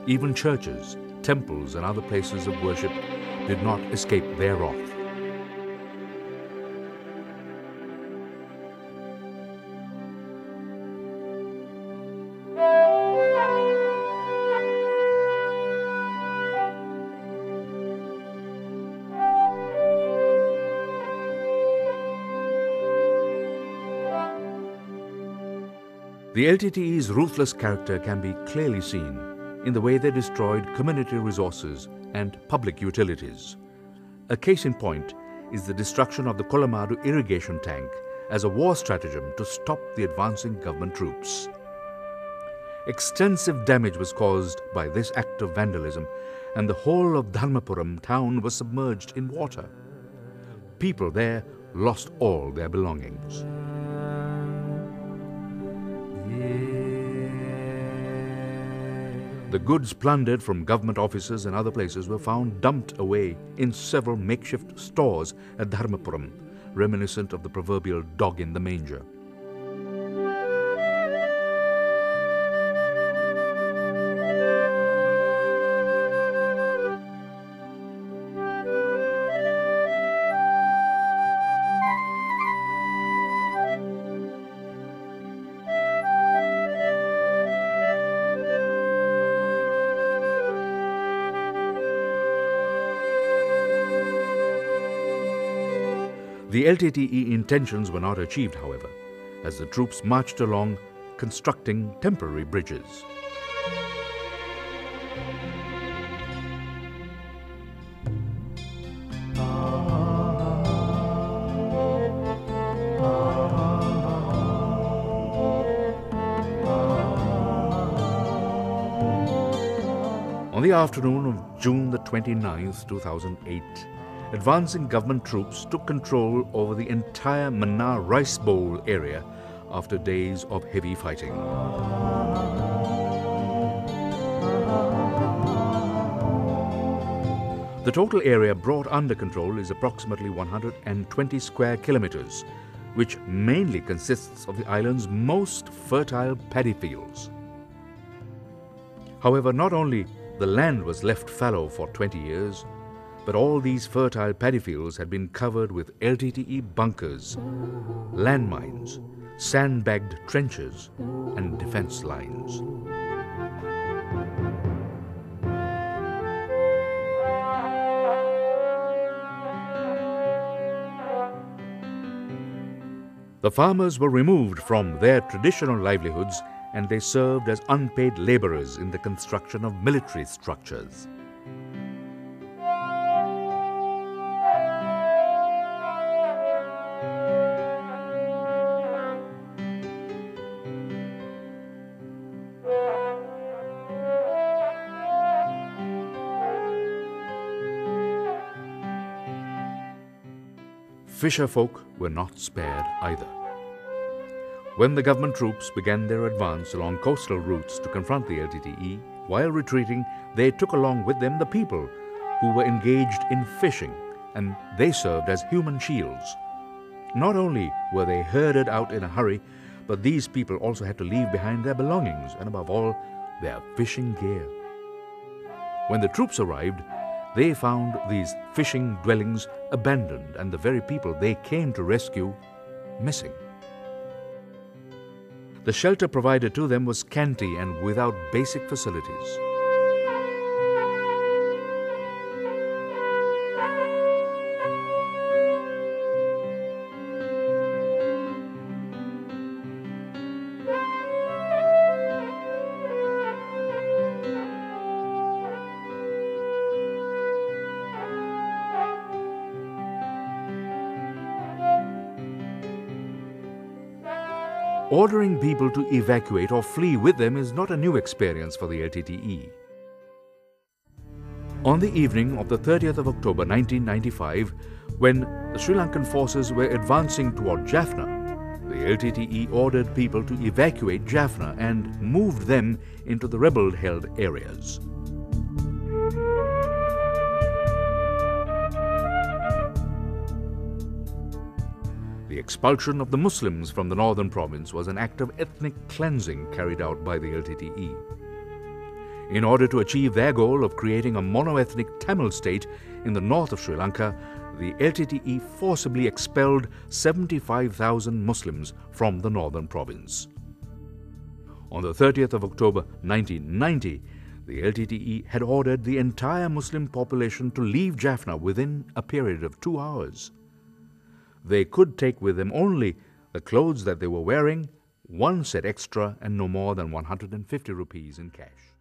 Even churches, temples and other places of worship did not escape their wrath. The LTTE's ruthless character can be clearly seen in the way they destroyed community resources and public utilities. A case in point is the destruction of the Colomado irrigation tank as a war stratagem to stop the advancing government troops. Extensive damage was caused by this act of vandalism, and the whole of Dharmapuram town was submerged in water. People there lost all their belongings. The goods plundered from government offices and other places were found dumped away in several makeshift stores at Dharmapuram, reminiscent of the proverbial dog in the manger. The LTTE intentions were not achieved, however, as the troops marched along constructing temporary bridges. On the afternoon of June the 29th, 2008, advancing government troops took control over the entire Mannar Rice Bowl area after days of heavy fighting. The total area brought under control is approximately 120 square kilometers, which mainly consists of the island's most fertile paddy fields. However, not only the land was left fallow for 20 years, but all these fertile paddy fields had been covered with LTTE bunkers, landmines, sandbagged trenches, and defense lines. The farmers were removed from their traditional livelihoods, and they served as unpaid laborers in the construction of military structures. Fisher folk were not spared either. When the government troops began their advance along coastal routes to confront the LTTE, while retreating, they took along with them the people who were engaged in fishing, and they served as human shields. Not only were they herded out in a hurry, but these people also had to leave behind their belongings and, above all, their fishing gear. When the troops arrived, they found these fishing dwellings abandoned and the very people they came to rescue missing. The shelter provided to them was scanty and without basic facilities. Ordering people to evacuate or flee with them is not a new experience for the LTTE. On the evening of the 30th of October 1995, when the Sri Lankan forces were advancing toward Jaffna, the LTTE ordered people to evacuate Jaffna and moved them into the rebel-held areas. The expulsion of the Muslims from the northern province was an act of ethnic cleansing carried out by the LTTE. In order to achieve their goal of creating a mono-ethnic Tamil state in the north of Sri Lanka, the LTTE forcibly expelled 75,000 Muslims from the northern province. On the 30th of October 1990, the LTTE had ordered the entire Muslim population to leave Jaffna within a period of 2 hours. They could take with them only the clothes that they were wearing, one set extra, and no more than 150 rupees in cash.